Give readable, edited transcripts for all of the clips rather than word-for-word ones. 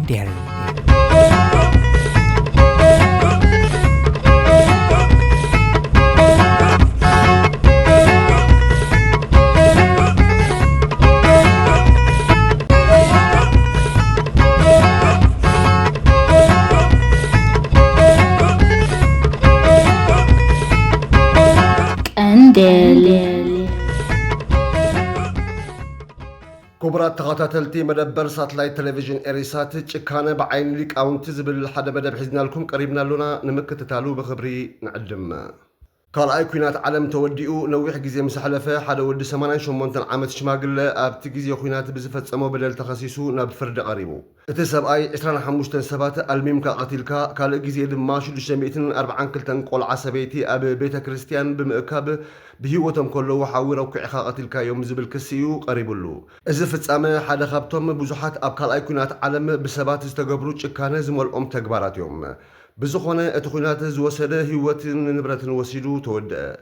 قنديل كبرات تغطاتلتي مدبر ساتلايت تلفزيون إريسات تشكانة بعين ليك أو تزبل حدا بدأ بحزنا لكم قريبنا لنا نمك تتالو بخبري نعلم قال أي كوينات عالم توديو نويح جزية مسحلفة حدا ود سمانين شمونتن عامة شماغل أبت جزية كوينات بزفت سمو بدل تخصيصو ناب فرد قريبو اتساب أي إسران حموشتن سبات الميم كقتلكا قال جزية دماشو لشميتن 4 كلتن قول عصبيتي أب بيتا كريستيان بمأكاب بهيوتم كله وحاور وكعخا قتلكا يوم زبل كسيو قريبلو إزفت سامة حدا خابتم بزحات أبقال أي كوينات عالم بسبات استقبرو تشكانة زمول تكبارات يوم بزخونة اتخونات زوسده هيوتن نبرة وسيدو تودأ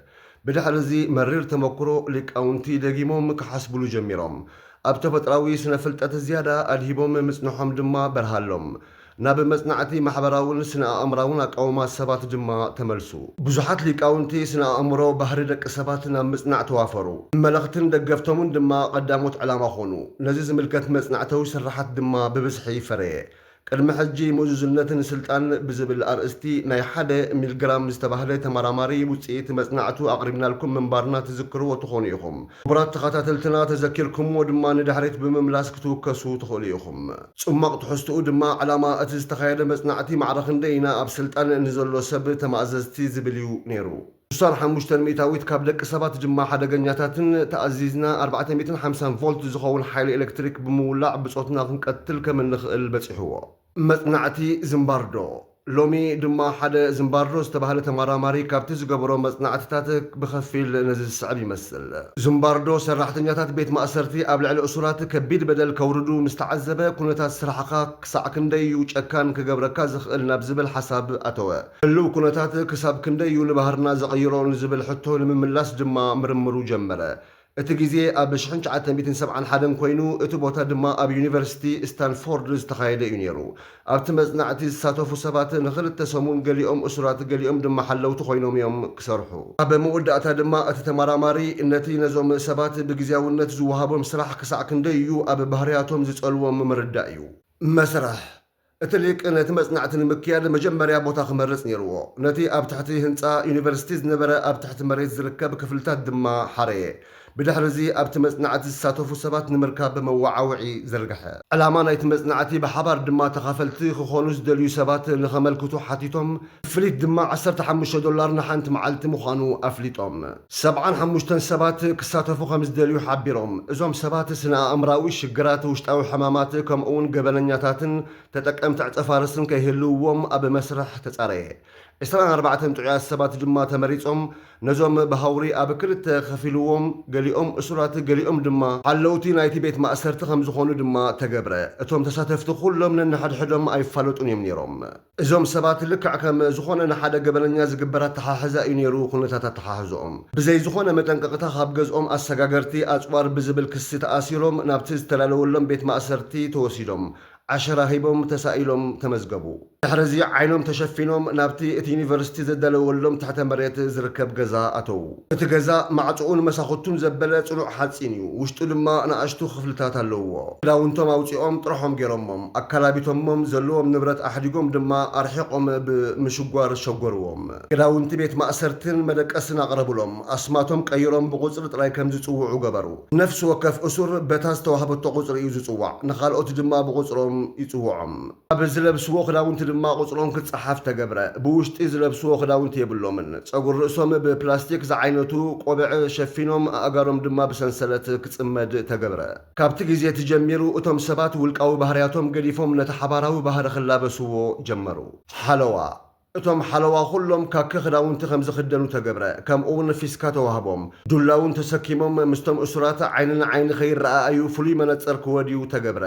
بدحر زي مرير تمكرو لك أونتي دقيموم كحسبلو جميرهم أبتفت راوي سنفلت زيادة أدهيبوم مسنحهم دما برهالهم ناب مصنعتي محبراون سنا أمراون أقوما سبات دما تملسو بزحات لك أونتي سنا أمرو بحر دك سباتنا مصنع توافرو ملغتن دقفتمون دما قداموت علامة خونو نزيز ملكت مصنعتو سرحت دما ببسحي فريه قدم حجي موززلنتن سلطان بزبل أرستي ناي حدا ميلغرام مستبهله تمراماري وصيت مصنعتو أقربنا لكم من بارنا تذكروا وتخونيكم برات تخاتلتنا تذكركم ودما ندحريت بمملاس كتوكسو تخوليكم صمق تحستو دما علامه اتستخايد مصنعتي معرخ دينا اب سلطان نزلو سب تماززتي زبليو نيرو صار حموشتن ميتاويت كابلك سبات جما حدغنياتاتن تأزيزنا 450 فولت زخون حيل إلكتريك بمولع بصوتنا نقتل كمن نخل بصحوا مصنعتي زمباردو لومي دما حدا زمباردو استبهله تمراماري كابتي زغبرو مصنعتاتك بخفيل نزل الصعب يمثل زمباردو سراحتنياتات بيت مأسرتي قبل على اسرات كبيد بدل كوردو مستعذبه كونتات سرحقا كساع كندي وچكان كغبركا زخلنا بزبل حساب اتوا لو كونتات كساب كندي نبهرنا زغيرون زبل حتو لمملاس دما مرمرو جمره اتجيزي ابشحنش عتميتن 71 كوينو اتبوتا دما اب يونيفرسيتي ستانفورد استخايده يونيرو ابت مصنعتي ساتوفو سبات نخل تسمون قليوم اسرات قليوم دما حلوت خوينوم يوم كسرحو اب موداتا دما اتتمراماري انتي نزوم سبات بغزياونت زوهابم سراح كساع كنديو اب بهرياتهم زصلوم مردايو مسرح اتليك انت مصنعتن مكياد مجمريا بوتا خمرص نيرو نتي اب تحتي هنصا يونيفرسيتي زنبره اب تحت مريت زركب كفلتات دما حري بدحرزي أبت مصنعتي ساتوفو سبات نمركاب بموعوعي زرقحة علامة نايت مصنعتي بحبار دما تخافلتي خونوز دليو سبات نخملكتو حاتيتهم فليت دما 15 دولار نحنت معلت مخانو أفليتهم 75 سبات كساتوفو 5 دليو حبيرهم ازوم سبات سنا أمراوي شقرات وشتاو حمامات كم اون قبلنياتاتن تتقمت عطفارسن كيهلوهم أب مسرح تتاريه 24 تعيا سبات دما تمريصهم نزوم بهوري أب كلت خفيلوهم قليهم أسرات قليهم دما علوتي نايتي بيت ما أسرت خمس خونو دما تقبره اتهم تساتفت كلهم لأن حد حدهم أي فلوتون يمنيرهم ازوم سبات لك كم زخون نحدا قبلنيا زقبرات تحاحزا ينيرو كلتا تحاحزهم بزي زخون متنققتا خاب جزءهم أسقاقرتي أصوار بزبل كسي تأسيرهم نابتز تلالولهم بيت ما أسرتي توسيدهم 10 هيبهم تسائلهم تمزقبوا حرزي عينهم تشفينهم نابتي ات يونيفرسيتي زدلولهم تحت مريت زركب غزا اتو ات غزا معصون مساختم زبله صلوع حصينيو وشتو دما ناشتو خفلتات اللو داونتم اوصيهم طرحهم غيرهم اكلابيتهم زلوهم نبرت احديقوم دما ارحقهم بمشغوار شغورهم داونت بيت مأسرتن مدقسن اقربلهم اسماتهم قيرهم بقصر طراي كم زصوعو غبرو نفس وكف اسر بتاس توهبت قصر يزصوع نخالوت دما بقصرهم يصوعهم بزلبسو خداونت دما قصرهم كتصحف تغبره بوشت زلبسو خداونت يبلومن صغور رسوم ببلاستيك زعينتو قبع شفينهم اغارهم دما بسنسلت كصمد تغبره كابت غزيه تجميرو اتم سبات ولقاو بهرياتهم قديفهم نتحباراو بهر خلابسو جمرو حلوا እቶም ሓለዋ ኩሎም ካከ ክዳውንቲ ከም ዝኽደኑ ተገብረ ከምኡውን ፊስካ ተዋህቦም ዱላውን ተሰኪሞም ምስቶም እሱራት ዓይንን ዓይኒ ከይረኣዩ ፍሉይ መነፅር ክወድዩ ተገብረ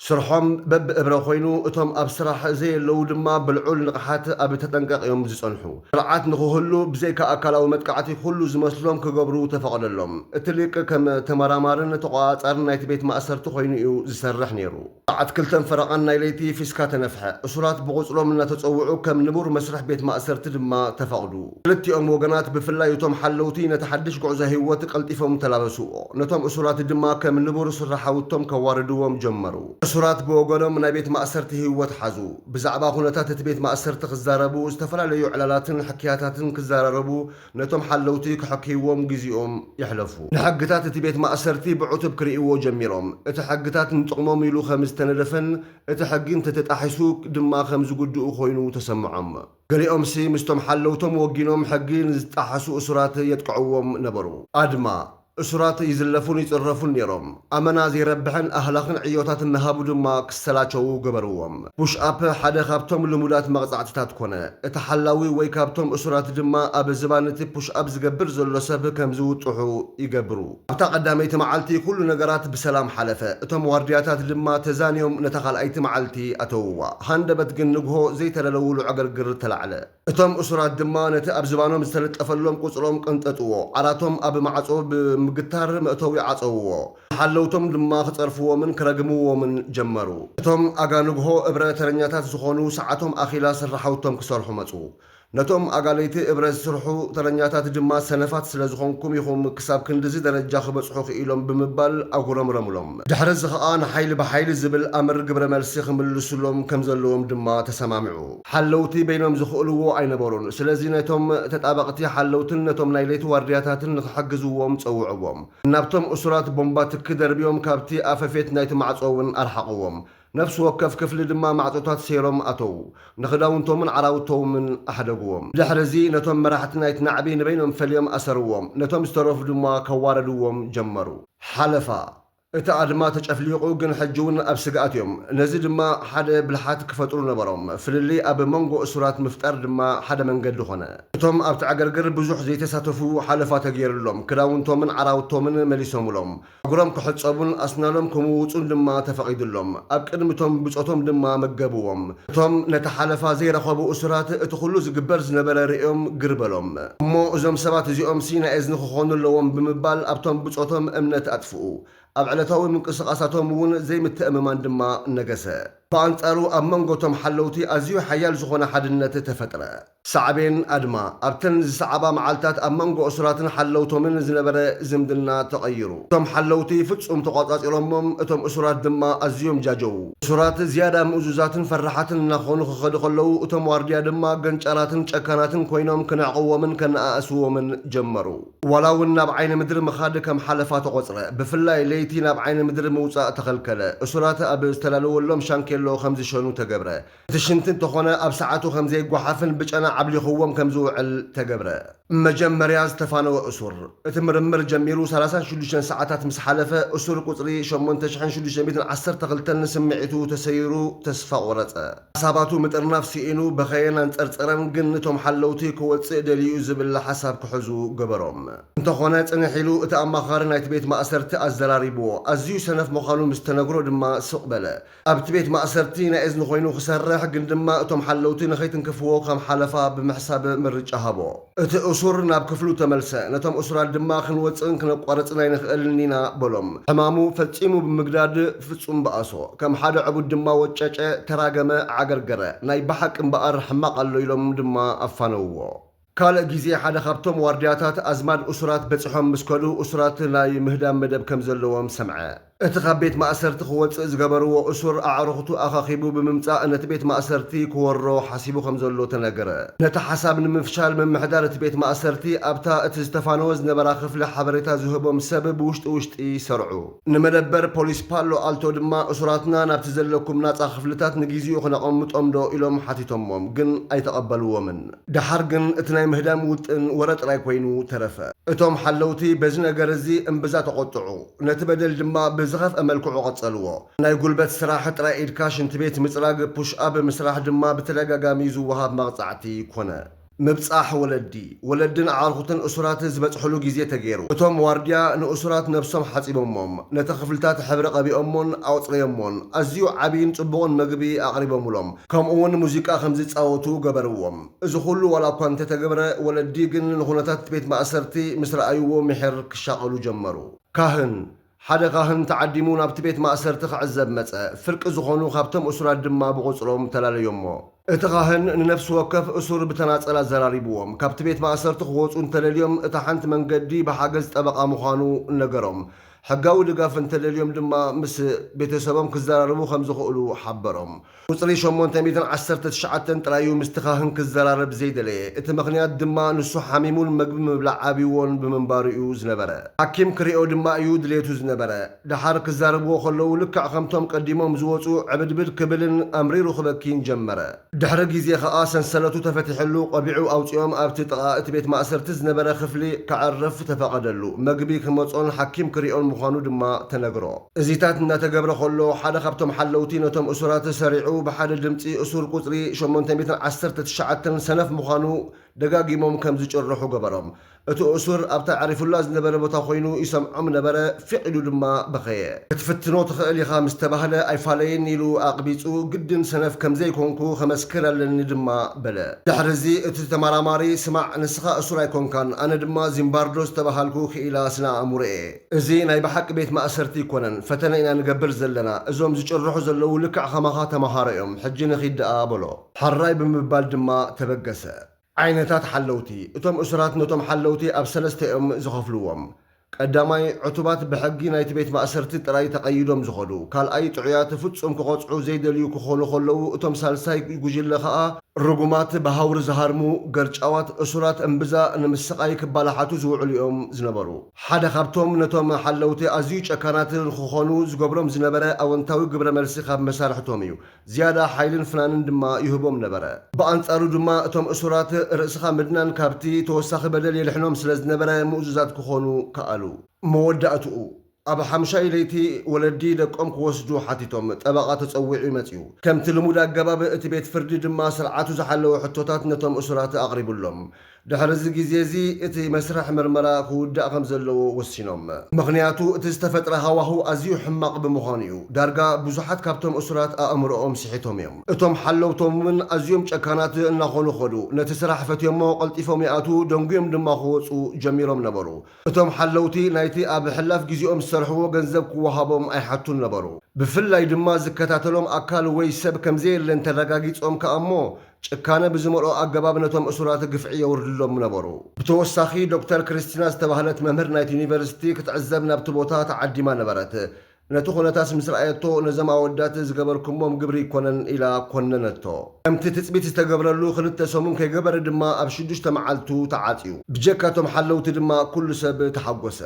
ስርሖም በብእብረ ኮይኑ እቶም ኣብ ስራሕ ዘየለዉ ድማ ብልዑል ንቕሓት ኣብ ተጠንቀቕ እዮም ዝጸንሑ ስርዓት ንኽህሉ ብዘይካ ኣካላዊ መጥቃዕቲ ኩሉ ዝመስሎም ክገብሩ ተፈቕደሎም እቲ ሊቅ ከም ተመራማርን ተቆጻጻርን ናይቲ ቤት ማእሰርቲ ኮይኑ እዩ ዝሰርሕ ነይሩ ሰዓት 2 ፈረቓን ናይ ለይቲ ፊስካ ተነፍሐ እሱራት ብቑጽሎም እናተጸውዑ ከም ንቡር መስርሕ ቤት ማእሰርቲ ድማ ተፈቕዱ ክልቲኦም ወገናት ብፍላይ እቶም ሓለውቲ ነቲ ሓድሽ ጉዕዞ ህይወት ቀልጢፎም ተላበስዎ ነቶም እሱራት ድማ ከም ንቡር ስራሓውቶም ከዋርድዎም ጀመሩ እሱራት ብወገኖም ናይ ቤት ማእሰርቲ ህይወት ሓዙ ብዛዕባ ኩነታት እቲ ቤት ማእሰርቲ ክዛረቡ ዝተፈላለዩ ዕላላትን ሕክያታትን ክዛረረቡ ነቶም ሓለውቲ ክሕክይዎም ግዚኦም ይሕለፉ ንሕግታት እቲ ቤት ማእሰርቲ ብዑቱብ ክርእይዎ ጀሚሮም እቲ ሕግታት ንጥቕሞም ኢሉ ከም ዝተነደፈን እቲ ሕጊ እንተተጣሒሱ ድማ ከም ዝጉድኡ ኮይኑ ተሰምዖም ገሊኦም ሲ ምስቶም ሓለውቶም ወጊኖም ሕጊ ንዝጣሓሱ እሱራት የጥቅዕዎም ነበሩ ኣድማ እሱራት ይዝለፉን ይጽረፉን ነይሮም ኣመና ዘይረብሕን ኣህላኽን ዕዮታት እናሃቡ ድማ ክሰላቸዉ ገበርዎም ፑሽኣፕ ሓደ ካብቶም ልሙዳት መቕጻዕትታት ኮነ እቲ ሓላዊ ወይ ካብቶም እሱራት ድማ ኣብ ዝባንቲ ፑሽኣፕ ዝገብር ዘሎ ሰብ ከም ዝውጥሑ ይገብሩ ኣብታ ቀዳመይቲ መዓልቲ ኩሉ ነገራት ብሰላም ሓለፈ እቶም ዋርድያታት ድማ ተዛንዮም ነታ ካልኣይቲ መዓልቲ ኣተውዋ ሃንደበት ግን ንግሆ ዘይተደለውሉ ዕግርግር ተላዕለ እቶም እሱራት ድማ ነቲ ኣብ ዝባኖም ዝተለጠፈሎም ቁጽሮም ቀንጠጥዎ ዓራቶም ኣብ ማዕጾ ምግታር መእተዊ ዓፀውዎ ሓለውቶም ድማ ክጸርፍዎምን ክረግምዎምን ጀመሩ እቶም ኣጋንግሆ እብረ ተረኛታት ዝኾኑ ሰዓቶም ኣኺላ ስራሓውቶም ክሰርሑ መፁ ነቶም ኣጋለይቲ እብረ ዝስርሑ ተረኛታት ድማ ሰነፋት ስለ ዝኾንኩም ኢኹም ክሳብ ክንዲዚ ደረጃ ክበጽሑ ክኢሎም ብምባል ኣጉረምረምሎም ድሕሪ እዚ ኸኣ ንሓይሊ ብሓይሊ ዝብል ኣምር ግብረ መልሲ ክምልሱሎም ከም ዘለዎም ድማ ተሰማሚዑ ሓለውቲ በይኖም ዝኽእልዎ ኣይነበሩን ስለዚ ነቶም ተጣበቕቲ ሓለውትን ነቶም ናይ ለይቲ ዋርድያታትን ንክሕግዝዎም ፀውዕዎም ናብቶም እሱራት ቦምባ ትኪ ደርቢዮም ካብቲ ኣፈፌት ናይቲ ማዕጾውን ኣርሓቕዎም ነፍሲ ወከፍ ክፍሊ ድማ ማዕጾታት ሰይሮም ኣተው ንኽዳውንቶምን ዓራውቶምን ኣሕደግዎም ድሕሪዚ ነቶም መራሕቲ ናይቲ ናዕቢ ንበይኖም ፈልዮም ኣሰርዎም ነቶም ዝተረፉ ድማ ከዋረድዎም ጀመሩ ሓለፋ እቲ ኣድማ ተጨፍሊቑ ግን ሕጂውን ኣብ ስግኣት እዮም ነዚ ድማ ሓደ ብልሓት ክፈጥሩ ነበሮም ፍልሊ ኣብ መንጎ እሱራት ምፍጣር ድማ ሓደ መንገዲ ኾነ እቶም ኣብቲ ዕግርግር ብዙሕ ዘይተሳተፉ ሓለፋ ተገይሩሎም ክዳውንቶምን ዓራውቶምን መሊሶምሎም እግሮም ክሕፀቡን ኣስናሎም ክምውፁን ድማ ተፈቒዱሎም ኣብ ቅድሚቶም ብፆቶም ድማ መገብዎም እቶም ነቲ ሓለፋ ዘይረኸቡ እሱራት እቲ ኩሉ ዝግበር ዝነበረ ርእዮም ግርበሎም እሞ እዞም ሰባት እዚኦም ሲና እዝኒ ክኾኑ ኣለዎም ብምባል ኣብቶም ብፆቶም እምነት ኣጥፍኡ ኣብ ዕለታዊ ምንቅስቓሳቶም እውን ዘይምትእምማን ድማ ነገሰ በኣንጻሩ ኣብ መንጎቶም ሓለውቲ ኣዝዩ ሓያል ዝኾነ ሓድነት ተፈጥረ ሳዕቤን ኣድማ ኣብተን ዝሰዓባ መዓልታት ኣብ መንጎ እሱራትን ሓለውቶምን ዝነበረ ዝምድና ተቐይሩ እቶም ሓለውቲ ፍጹም ተቆጻጺሮሞም እቶም እሱራት ድማ ኣዝዮም ጃጀው እሱራት ዝያዳ ምእዙዛትን ፈራሓትን እናኾኑ ክኸዱ ከለዉ እቶም ዋርድያ ድማ ገንጫራትን ጨካናትን ኮይኖም ክነዕቕዎምን ከነኣእስዎምን ጀመሩ ዋላ እውን ናብ ዓይኒ ምድሪ ምኻድ ከም ሓለፋ ተቖፅረ ብፍላይ ለይቲ ናብ ዓይኒ ምድሪ ምውፃእ ተኸልከለ እሱራት ኣብ ዝተላለወሎም ሻንኬሎ ከም ዝሸኑ ተገብረ እቲ ሽንቲ እንተኾነ ኣብ ሰዓቱ ከም ዘይጓሓፍን ብጨና ዓብሊኽዎም ከም ዝውዕል ተገብረ መጀመርያ ዝተፋነወ እሱር እቲ ምርምር ጀሚሩ 36 ሰዓታት ምስ ሓለፈ እሱር ቁፅሪ 8612 ስምዒቱ ተሰይሩ ተስፋ ቆረፀ ሓሳባቱ ምጥርናፍ ሲኢኑ በኸየን አንፀርፅረን ግን እቶም ሓለውቲ ክወፅእ ደልዩ ዝብል ሓሳብ ክሕዙ ገበሮም እንተኾነ ፅንሕ ኢሉ እቲ ኣማኻሪ ናይቲ ቤት ማእሰርቲ ኣዘራሪብዎ ኣዝዩ ሰነፍ ምዃኑ ምስ ተነግሮ ድማ ስቕ በለ ኣብቲ ቤት ማእሰርቲ ናይ እዝኒ ኮይኑ ክሰርሕ ግን ድማ እቶም ሓለውቲ ንኸይትንክፍዎ ከም ሓለፋ ብምሕሳብ ምርጫ ሃቦ እቲ እሱር ናብ ክፍሉ ተመልሰ ነቶም እሱራት ድማ ክንወፅን ክነቋርፅን ኣይንኽእልን ኢና በሎም ሕማሙ ፈፂሙ ብምግዳድ ፍጹም በኣሶ ከም ሓደ ዕቡድ ድማ ወጨጨ ተራገመ ዓገርገረ ናይ ባሓቅ እምበኣር ሕማቕ ኣሎ ኢሎም ድማ ኣፋነውዎ ካልእ ግዜ ሓደ ካብቶም ዋርድያታት ኣዝማድ እሱራት በፂሖም ምስ ከዱ እሱራት ናይ ምህዳም መደብ ከም ዘለዎም ሰምዐ እቲ ካብ ቤት ማእሰርቲ ክወፅእ ዝገበርዎ እሱር ኣዕርኽቱ ኣኻኺቡ ብምምፃእ ነቲ ቤት ማእሰርቲ ክወሮ ሓሲቡ ከም ዘሎ ተነገረ ነቲ ሓሳብ ንምፍሻል ምምሕዳር እቲ ቤት ማእሰርቲ ኣብታ እቲ ዝተፋነወ ዝነበራ ክፍሊ ሓበሬታ ዝህቦም ሰብ ብውሽጢ ሰርዑ ንመደበር ፖሊስ ፓሎ ኣልቶ ድማ እሱራትና ናብቲ ዘለኩም ናፃ ክፍልታት ንግዚኡ ክነቐምጦም ዶ ኢሎም ሓቲቶሞም ግን ኣይተቐበልዎምን ድሓር ግን እቲ ናይ ምህዳም ውጥን ወረጥራይ ኮይኑ ተረፈ እቶም ሓለውቲ በዚ ነገር እዚ እምብዛ ተቆጥዑ ነቲ በደል ድማ ብዝኸፍአ መልክዑ ቀጸልዎ ናይ ጉልበት ስራሕ ጥራይ ኢድካ ሽንቲ ቤት ምጽራግ ፑሽ ኣብ ምስራሕ ድማ ብተደጋጋሚ ዝወሃብ መቕጻዕቲ ኮነ ምብጻሕ ወለድን ኣዓርኹትን እሱራት ዝበጽሕሉ ግዜ ተገይሩ እቶም ዋርድያ ንእሱራት ነፍሶም ሓጺቦሞም ነቲ ክፍልታት ሕብሪ ቀቢኦሞን ኣውጽረዮሞን ኣዝዩ ዓብይን ጽቡቕን ምግቢ ኣቕሪቦምሎም ከምኡውን ሙዚቃ ከም ዝጻወቱ ገበርዎም እዚ ኩሉ ዋላ እኳ እንተተገብረ ወለዲ ግን ንኹነታት ቤት ማእሰርቲ ምስ ረኣይዎ ምሕር ክሻቐሉ ጀመሩ ሓደ ካህን ተዓዲሙ ናብቲ ቤት ማእሰርቲ ክዕዘብ መጸ ፍርቂ ዝኾኑ ካብቶም እሱራት ድማ ብቁጽሮም ተላለዮሞ እቲ ካህን ንነፍሲ ወከፍ እሱር ብተናጸላ ዘራሪብዎም ካብቲ ቤት ማእሰርቲ ክወፁ እንተደልዮም እታ ሓንቲ መንገዲ ብሓገዝ ጠበቓ ምዃኑ ነገሮም ሕጋዊ ድጋፍ እንተደልዮም ድማ ምስ ቤተሰቦም ክዘራርቡ ከም ዝኽእሉ ሓበሮም ቁጽሪ 819 ጥራዩ ምስቲ ካህን ክዘራረብ ዘይደለየ እቲ ምኽንያት ድማ ንሱ ሓሚሙን ምግቢ ምብላዕ ዓብይዎን ብምንባሩ እዩ ዝነበረ ሓኪም ክሪኦ ድማ እዩ ድሌቱ ዝነበረ ድሓር ክዛረብዎ ከለዉ ልክዕ ከምቶም ቀዲሞም ዝወፁ ዕብድብድ ክብልን ኣምሪሩ ክበኪን ጀመረ ድሕሪ ግዜ ከዓ ሰንሰለቱ ተፈቲሕሉ ቀቢዑ ኣውፂኦም ኣብቲ ጥቓ እቲ ቤት ማእሰርቲ ዝነበረ ክፍሊ ክዓርፍ ተፈቐደሉ መግቢ ክመጾን ሓኪም ክሪኦን ምዃኑ ድማ ተነግሮ እዚታት እናተገብረ ከሎ ሓደ ካብቶም ሓለውቲ ነቶም እሱራት ሰሪዑ ብሓደ ድምፂ እሱር ቁጽሪ 819 ሰነፍ ምዃኑ ደጋጊሞም ከም ዝጭርሑ ገበሮም እቲ እሱር ኣብታ ዓሪፉላ ዝነበረ ቦታ ኮይኑ ይሰምዖም ነበረ ፍዕሉ ድማ በኸየ ክትፍትኖ ትኽእል ኢኻ ምስ ተባህለ ኣይፋለይን ኢሉ ኣቕቢፁ ግድን ሰነፍ ከም ዘይኮንኩ ከመስክር ኣለኒ ድማ በለ ድሕሪዚ እቲ ተመራማሪ ስማዕ ንስኻ እሱር ኣይኮንካን ኣነ ድማ ዚምባርዶ ዝተባሃልኩ ክኢላ ስና ኣእሙሮ እየ እዚ ናይ ብሓቂ ቤት ማእሰርቲ ይኮነን ፈተነ ኢና ንገብር ዘለና እዞም ዝጭርሑ ዘለዉ ልክዕ ከማኻ ተመሃሮ እዮም ሕጂ ንኺድ ደኣ በሎ ሓራይ ብምባል ድማ ተበገሰ ዓይነታት ሓለውቲ እቶም እሱራት ነቶም ሓለውቲ ኣብ ሰለስተ እዮም ዝኸፍልዎም ቀዳማይ ዕቱባት ብሕጊ ናይቲ ቤት ማእሰርቲ ጥራይ ተቐይዶም ዝኸዱ ካልኣይ ጥዑያት ፍጹም ክቆጽዑ ዘይደልዩ ክኾኑ ከለዉ እቶም ሳልሳይ ጉጅለ ከዓ ርጉማት ብሃውሪ ዝሃርሙ ገርጫዋት እሱራት እምብዛ ንምስቃይ ክባላሓቱ ዝውዕሉ እዮም ዝነበሩ ሓደ ካብቶም ነቶም ሓለውቲ ኣዝዩ ጨካናት ክኾኑ ዝገብሮም ዝነበረ ኣወንታዊ ግብረ መልሲ ካብ መሳርሕቶም እዩ ዝያዳ ሓይልን ፍናንን ድማ ይህቦም ነበረ ብኣንጻሩ ድማ እቶም እሱራት ርእስኻ ምድናን ካብቲ ተወሳኺ በደል የልሕኖም ስለ ዝነበረ ምኡዙዛት ክኾኑ ከኣሉ መወዳእትኡ ኣብ ሓምሻይ ለይቲ ወለዲ ደቆም ክወስዱ ሓቲቶም ጠበቓ ተጸዊዑ ይመጽዩ ከምቲ ልሙድ ኣገባብ እቲ ቤት ፍርዲ ድማ ስርዓቱ ዝሓለወ ሕቶታት ነቶም እሱራት ኣቕሪቡሎም ድሕሪዚ ግዜ እዚ እቲ መስርሕ ምርመራ ክውዳእ ከም ዘለዎ ወሲኖም ምኽንያቱ እቲ ዝተፈጥረ ሃዋህው ኣዝዩ ሕማቕ ብምዃኑ እዩ ዳርጋ ብዙሓት ካብቶም እሱራት ኣእምሮኦም ስሒቶም እዮም እቶም ሓለውቶምን ኣዝዮም ጨካናት እናኾኑ ኸዱ ነቲ ስራሕ ፈትዮሞ ቐልጢፎም ይኣቱ ደንጉዮም ድማ ክወፁ ጀሚሮም ነበሩ እቶም ሓለውቲ ናይቲ ኣብ ሕላፍ ግዚኦም ዝሰርሕዎ ገንዘብ ክወሃቦም ኣይሓቱን ነበሩ ብፍላይ ድማ ዝከታተሎም ኣካል ወይ ሰብ ከምዘየለን ተረጋጊጾም ከዓ እሞ ጭካነ ብዝመልኦ ኣገባብ ነቶም እሱራት ግፍዒ የውርድሎም ነበሩ ብተወሳኺ ዶክተር ክርስቲና ዝተባህለት መምህር ናይቲ ዩኒቨርሲቲ ክትዕዘብ ናብቲ ቦታ ተዓዲማ ነበረት ነቲ ኩነታት ምስ ረኣየቶ ነዞም ኣወዳት ዝገበርኩሞም ግብሪ ይኮነን ኢላ ኮነነቶ ከምቲ ትፅቢት ዝተገብረሉ ክልተ ሰሙን ከይገበረ ድማ ኣብ 6 መዓልቱ ተዓፅዩ ብጀካቶም ሓለውቲ ድማ ኩሉ ሰብ ተሓጎሰ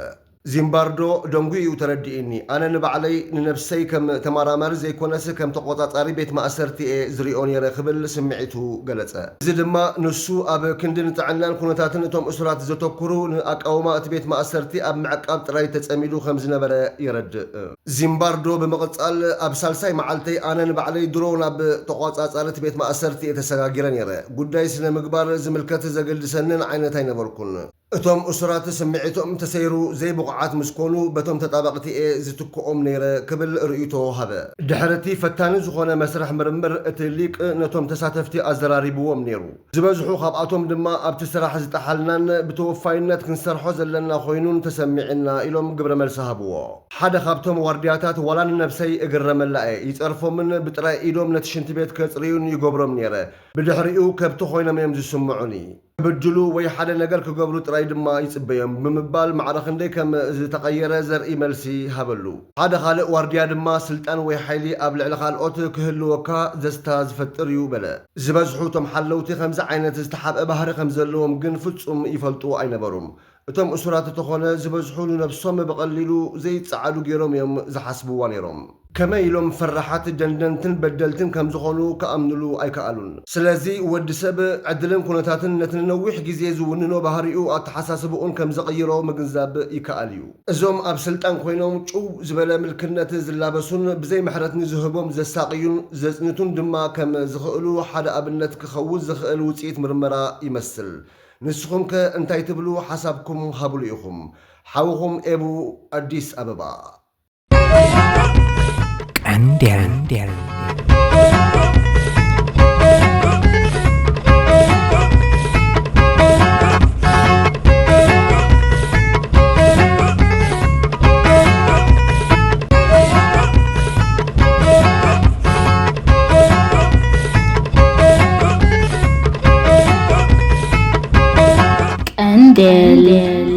ዚምባርዶ ደንጉ እዩ ተረዲእኒ ኣነ ንባዕለይ ንነፍሰይ ከም ተመራማሪ ዘይኮነስ ከም ተቆጻጻሪ ቤት ማእሰርቲ ዝሪኦ ነይረ ክብል ስምዒቱ ገለጸ እዚ ድማ ንሱ ኣብ ክንድን ጥዕናን ኩነታትን እቶም እሱራት ዘተኩሩ ንኣቃውማ እቲ ቤት ማእሰርቲ ኣብ ምዕቃብ ጥራይ ተጸሚዱ ከም ዝነበረ ይረድእ ዚምባርዶ ብምቕጻል ኣብ ሳልሳይ መዓልተይ ኣነ ንባዕለይ ድሮ ናብ ተቆጻጻሪ እቲ ቤት ማእሰርቲ ተሰጋጊረ ነይረ ጉዳይ ስነ ምግባር ዝምልከት ዘገልድሰንን ዓይነት ኣይነበርኩን እቶም እሱራት ስምዒቶም ተሰይሩ ዘይብቑዓት ምስኮኑ በቶም ተጣበቕቲ ዝትክኦም ነይረ ክብል ርእይቶ ሃበ ድሕርቲ ፈታኒ ዝኾነ መስርሕ ምርምር እቲ ሊቅ ነቶም ተሳተፍቲ ኣዘራሪብዎም ነይሩ ዝበዝሑ ካብኣቶም ድማ ኣብቲ ስራሕ ዝጠሓልናን ብተወፋይነት ክንሰርሖ ዘለና ኮይኑን ተሰሚዕና ኢሎም ግብረ መልሲ ሃብዎ ሓደ ካብቶም ዋርድያታት ዋላ ንነብሰይ እግረመላ ይፀርፎምን ብጥራይ ኢዶም ነቲ ሽንቲ ቤት ከፅርዩን ይገብሮም ነይረ ብድሕሪኡ ከብቲ ኮይኖም እዮም ዝስምዑኒ ብድሉ ወይ ሓደ ነገር ክገብሩ ጥራይ ድማ ይጽበዮም ብምባል ማዕረኽ እንደይ ከም ዝተቐየረ ዘርኢ መልሲ ሃበሉ ሓደ ካልእ ዋርድያ ድማ ስልጣን ወይ ሓይሊ ኣብ ልዕሊ ካልኦት ክህልወካ ዘስታ ዝፈጥር እዩ በለ ዝበዝሑ እቶም ሓለውቲ ከምዚ ዓይነት ዝተሓብአ ባህሪ ከም ዘለዎም ግን ፍጹም ይፈልጡ ኣይነበሩም እቶም እሱራት ተኾነ ዝበዝሑሉ ነብሶም በቐሊሉ ዘይጸዓዱ ገይሮም እዮም ዝሓስብዋ ነይሮም ከመይ ኢሎም ፈራሓት ደንደንትን በደልትን ከም ዝኾኑ ከኣምንሉ ኣይከኣሉን ስለዚ ወዲ ሰብ ዕድልን ኩነታትን ነቲ ነዊሕ ግዜ ዝውንኖ ባህሪኡ ኣተሓሳስብኡን ከም ዘቐይሮ ምግንዛብ ይከኣል እዩ እዞም ኣብ ስልጣን ኮይኖም ጭው ዝበለ ምልክነት ዝላበሱን ብዘይ ምሕረት ንዝህቦም ዘሳቅዩን ዘጽንቱን ድማ ከም ዝኽእሉ ሓደ ኣብነት ክኸውን ዝኽእል ውፅኢት ምርመራ ይመስል ንስኹም ከ እንታይ ትብሉ ሓሳብኩም ሃብሉ ኢኹም ሓውኹም ኤቡ አዲስ አበባ ቀንዴል ቀንዴል